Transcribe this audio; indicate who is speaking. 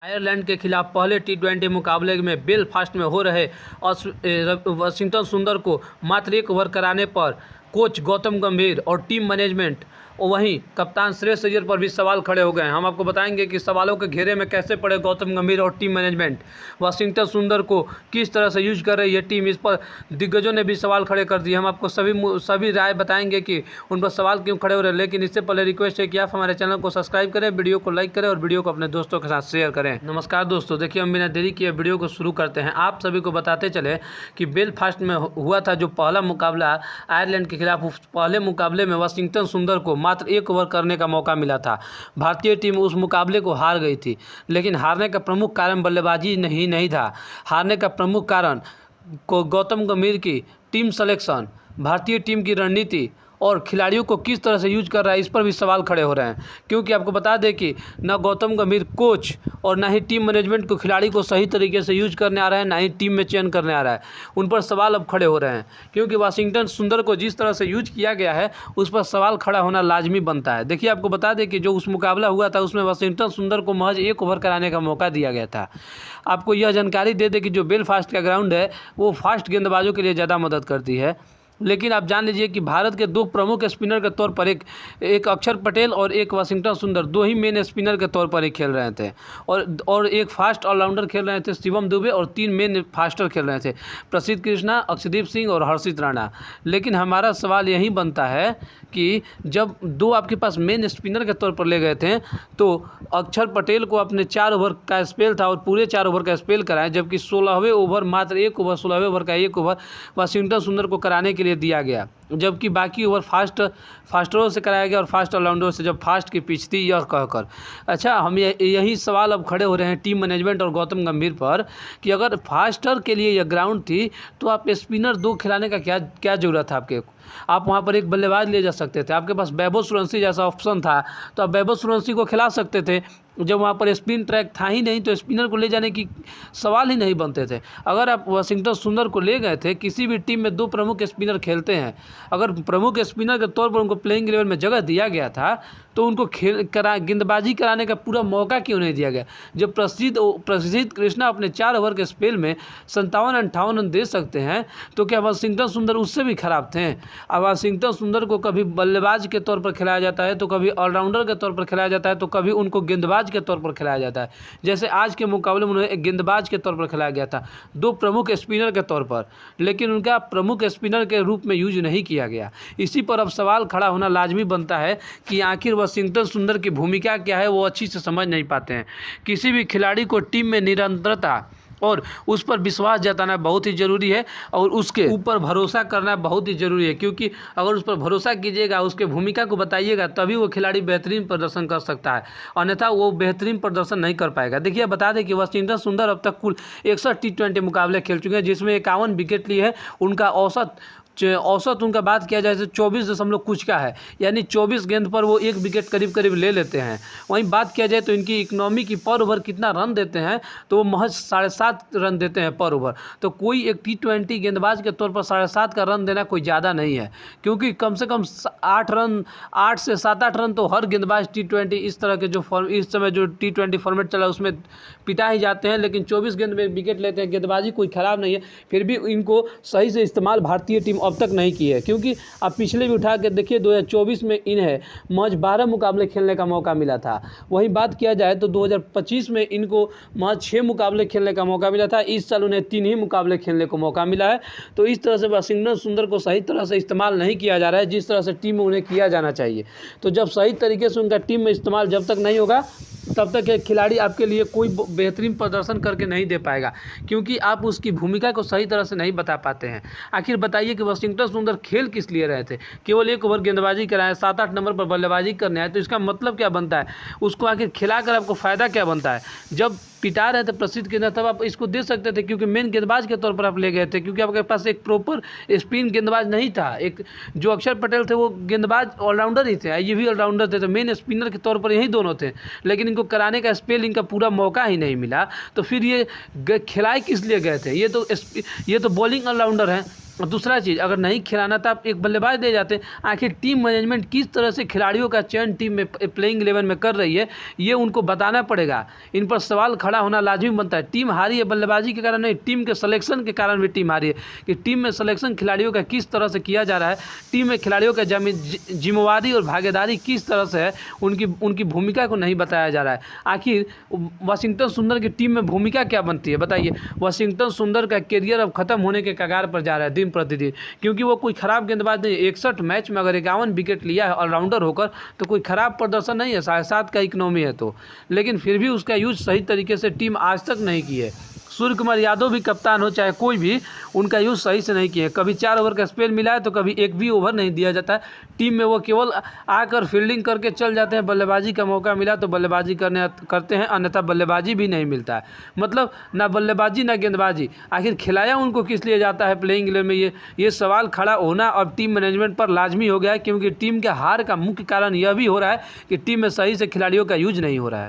Speaker 1: Ireland के खिलाफ पहले टी20 मुकाबले में बेलफास्ट में हो रहे वाशिंगटन सुंदर को मात्र 1 ओवर कराने पर कोच गौतम गंभीर और टीम मैनेजमेंट और वहीं कप्तान श्रेयस अय्यर पर भी सवाल खड़े हो गए हैं। हम आपको बताएंगे कि सवालों के घेरे में कैसे पड़े गौतम गंभीर और टीम मैनेजमेंट, वाशिंगटन सुंदर को किस तरह से यूज कर रही है टीम, इस पर दिग्गजों ने भी सवाल खड़े कर दिए। हम आपको सभी राय बताएंगे कि उन पर सवाल क्यों खड़े हो रहे हैं। लेकिन इससे पहले रिक्वेस्ट है कि आप हमारे चैनल को सब्सक्राइब करें, वीडियो को लाइक करें और वीडियो को अपने दोस्तों के साथ शेयर करें। नमस्कार दोस्तों, देखिए हम बिना देरी किए वीडियो को शुरू करते हैं। आप सभी को बताते चले कि बेलफास्ट में हुआ था जो पहला मुकाबला आयरलैंड के खिलाफ। उस पहले मुकाबले में वाशिंगटन सुंदर को मात्र 1 ओवर करने का मौका मिला था। भारतीय टीम उस मुकाबले को हार गई थी, लेकिन हारने का प्रमुख कारण बल्लेबाजी नहीं था। हारने का प्रमुख कारण गौतम गंभीर की टीम सिलेक्शन, भारतीय टीम की रणनीति और खिलाड़ियों को किस तरह से यूज कर रहा है, इस पर भी सवाल खड़े हो रहे हैं। क्योंकि आपको बता दें कि न गौतम गंभीर कोच और ना ही टीम मैनेजमेंट को खिलाड़ी को सही तरीके से यूज करने आ रहा है, ना ही टीम में चयन करने आ रहा है। उन पर सवाल अब खड़े हो रहे हैं, क्योंकि वाशिंगटन सुंदर को जिस तरह से यूज किया गया है उस पर सवाल खड़ा होना लाजमी बनता है। देखिए आपको बता दें कि जो उस मुकाबला हुआ था उसमें वाशिंगटन सुंदर को महज 1 ओवर कराने का मौका दिया गया था। आपको यह जानकारी दे दें कि जो बेलफास्ट का ग्राउंड है वो फास्ट गेंदबाजों के लिए ज़्यादा मदद करती है। लेकिन आप जान लीजिए कि भारत के 2 प्रमुख स्पिनर के तौर पर एक अक्षर पटेल और एक वाशिंगटन सुंदर 2 ही मेन स्पिनर के तौर पर ही खेल रहे थे, और एक फास्ट ऑलराउंडर खेल रहे थे शिवम दुबे, और 3 मेन फास्टर खेल रहे थे प्रसिद्ध कृष्णा, अक्षदीप सिंह और हर्षित राणा। लेकिन हमारा सवाल यही बनता है कि जब 2 आपके पास मेन स्पिनर के तौर पर ले गए थे तो अक्षर पटेल को अपने 4 ओवर का स्पेल था और पूरे 4 ओवर का स्पेल कराएं, जबकि 16वें ओवर मात्र 1 ओवर 16वें ओवर का 1 ओवर वाशिंगटन सुंदर को कराने के लिए दिया गया, जबकि बाकी ओवर फास्टरों से कराया गया और फास्ट ऑलराउंडर से, जब फास्ट की पिच थी यह कहकर। अच्छा, हम यही सवाल अब खड़े हो रहे हैं टीम मैनेजमेंट और गौतम गंभीर पर कि अगर फास्टर के लिए यह ग्राउंड थी तो आप स्पिनर 2 खिलाने का क्या ज़रूरत था आपके। आप वहाँ पर एक बल्लेबाज ले जा सकते थे, आपके पास वैभव सूर्यवंशी जैसा ऑप्शन था तो आप वैभव सूर्यवंशी को खिला सकते थे। जब वहाँ पर स्पिन ट्रैक था ही नहीं तो स्पिनर को ले जाने की सवाल ही नहीं बनते थे। अगर आप वाशिंगटन सुंदर को ले गए थे, किसी भी टीम में 2 प्रमुख स्पिनर खेलते हैं, अगर प्रमुख स्पिनर के तौर पर उनको प्लेइंग लेवल में जगह दिया गया था तो उनको गेंदबाजी कराने का पूरा मौका क्यों नहीं दिया गया। जब प्रसिद्ध कृष्णा अपने 4 ओवर के स्पेल में 57-58 रन दे सकते हैं तो क्या वाशिंगटन सुंदर उससे भी खराब थे। अब वाशिंगटन सुंदर को कभी बल्लेबाज के तौर पर खिलाया जाता है तो कभी ऑलराउंडर के तौर पर खिलाया जाता है तो कभी उनको गेंदबाज के तौर पर खिलाया जाता है। जैसे आज के मुकाबले में उन्हें एक गेंदबाज के तौर पर खिलाया गया था, 2 प्रमुख स्पिनर के तौर पर, लेकिन उनका प्रमुख स्पिनर के रूप में यूज नहीं किया गया। इसी पर अब सवाल खड़ा होना लाजमी बनता है कि आखिर वाशिंगटन सुंदर की भूमिका क्या है, वो अच्छी से समझ नहीं पाते हैं। किसी भी खिलाड़ी को टीम में निरंतरता और उस पर विश्वास जताना बहुत ही ज़रूरी है और उसके ऊपर भरोसा करना बहुत ही ज़रूरी है, क्योंकि अगर उस पर भरोसा कीजिएगा, उसके भूमिका को बताइएगा, तभी वो खिलाड़ी बेहतरीन प्रदर्शन कर सकता है, अन्यथा वो बेहतरीन प्रदर्शन नहीं कर पाएगा। देखिए बता दें कि वाशिंगटन सुंदर अब तक कुल 61 टी20 मुकाबले खेल चुके हैं, जिसमें 51 विकेट लिए है। उनका औसत उनका बात किया जाए तो 24 दशमलव कुछ का है, यानी 24 गेंद पर वो 1 विकेट करीब ले लेते हैं। वहीं बात किया जाए तो इनकी इकोनॉमी की पर ओवर कितना रन देते हैं तो वो महज 7.5 रन देते हैं पर ओवर। तो कोई एक टी20 गेंदबाज के तौर पर 7.5 का रन देना कोई ज़्यादा नहीं है, क्योंकि कम से कम 8 से 7-8 रन तो हर गेंदबाज टी20 इस तरह के इस समय जो टी20 फॉर्मेट चला उसमें पिटा ही जाते हैं, लेकिन 24 गेंद में विकेट लेते हैं। गेंदबाजी कोई ख़राब नहीं है, फिर भी इनको सही से इस्तेमाल भारतीय टीम अब तक नहीं की है, क्योंकि आप पिछले भी उठा के देखिए 2024 में इन्हें महज 12 मुकाबले खेलने का मौका मिला था। वहीं बात किया जाए तो 2025 में इनको महज 6 मुकाबले खेलने का मौका मिला था। इस साल उन्हें 3 ही मुकाबले खेलने को मौका मिला है। तो इस तरह से वाशिंगटन सुंदर को सही तरह से इस्तेमाल नहीं किया जा रहा है जिस तरह से टीम में उन्हें किया जाना चाहिए। तो जब सही तरीके से उनका टीम में इस्तेमाल जब तक नहीं होगा तब तक ये खिलाड़ी आपके लिए कोई बेहतरीन प्रदर्शन करके नहीं दे पाएगा, क्योंकि आप उसकी भूमिका को सही तरह से नहीं बता पाते हैं। आखिर बताइए कि वाशिंगटन सुंदर खेल किस लिए रहे थे। केवल 1 ओवर गेंदबाजी कराएं, 7-8 नंबर पर बल्लेबाजी करने आए तो इसका मतलब क्या बनता है, उसको आखिर खिलाकर आपको फ़ायदा क्या बनता है। जब पिटा रहे थे प्रसिद्ध गेंदबाज तब आप इसको दे सकते थे, क्योंकि मेन गेंदबाज के तौर पर आप ले गए थे, क्योंकि आपके पास एक प्रॉपर स्पिन गेंदबाज नहीं था। एक जो अक्षर पटेल थे वो गेंदबाज ऑलराउंडर ही थे, ये भी ऑलराउंडर थे, तो मेन स्पिनर के तौर पर यही दोनों थे, लेकिन इनको कराने का स्पेल इनका पूरा मौका ही नहीं मिला। तो फिर ये खिलाए किस लिए गए थे। ये तो बॉलिंग ऑलराउंडर हैं, और दूसरा चीज़, अगर नहीं खिलाना तो आप एक बल्लेबाज दे जाते। आखिर टीम मैनेजमेंट किस तरह से खिलाड़ियों का चयन टीम में प्लेइंग 11 में कर रही है, ये उनको बताना पड़ेगा। इन पर सवाल खड़ा होना लाजमी बनता है। टीम हारी है बल्लेबाजी के कारण नहीं, टीम के सिलेक्शन के कारण भी टीम हारी है कि टीम में सिलेक्शन खिलाड़ियों का किस तरह से किया जा रहा है, टीम में खिलाड़ियों का जिम्मेवारी और भागीदारी किस तरह से है, उनकी भूमिका को नहीं बताया जा रहा है। आखिर वाशिंगटन सुंदर की टीम में भूमिका क्या बनती है बताइए। वाशिंगटन सुंदर का करियर अब खत्म होने के कगार पर जा रहा है दिन प्रतिदिन, क्योंकि वो कोई खराब गेंदबाज नहीं। 61 मैच में अगर 51 विकेट लिया है ऑलराउंडर होकर तो कोई खराब प्रदर्शन नहीं है, 7.5 का इकोनॉमी है तो, लेकिन फिर भी उसका यूज सही तरीके से टीम आज तक नहीं की है। सूर्य कुमार यादव भी कप्तान हो चाहे कोई भी, उनका यूज़ सही से नहीं किया। कभी 4 ओवर का स्पेल मिला है तो कभी एक भी ओवर नहीं दिया जाता है टीम में। वो केवल आकर फील्डिंग करके चल जाते हैं, बल्लेबाजी का मौका मिला तो बल्लेबाजी करते हैं, अन्यथा बल्लेबाजी भी नहीं मिलता है। मतलब ना बल्लेबाजी ना गेंदबाजी। आखिर खिलाया उनको किस लिए जाता है प्लेइंग 11 में, ये सवाल खड़ा होना अब टीम मैनेजमेंट पर लाजमी हो गया है, क्योंकि टीम के हार का मुख्य कारण यह भी हो रहा है कि टीम में सही से खिलाड़ियों का यूज नहीं हो रहा है।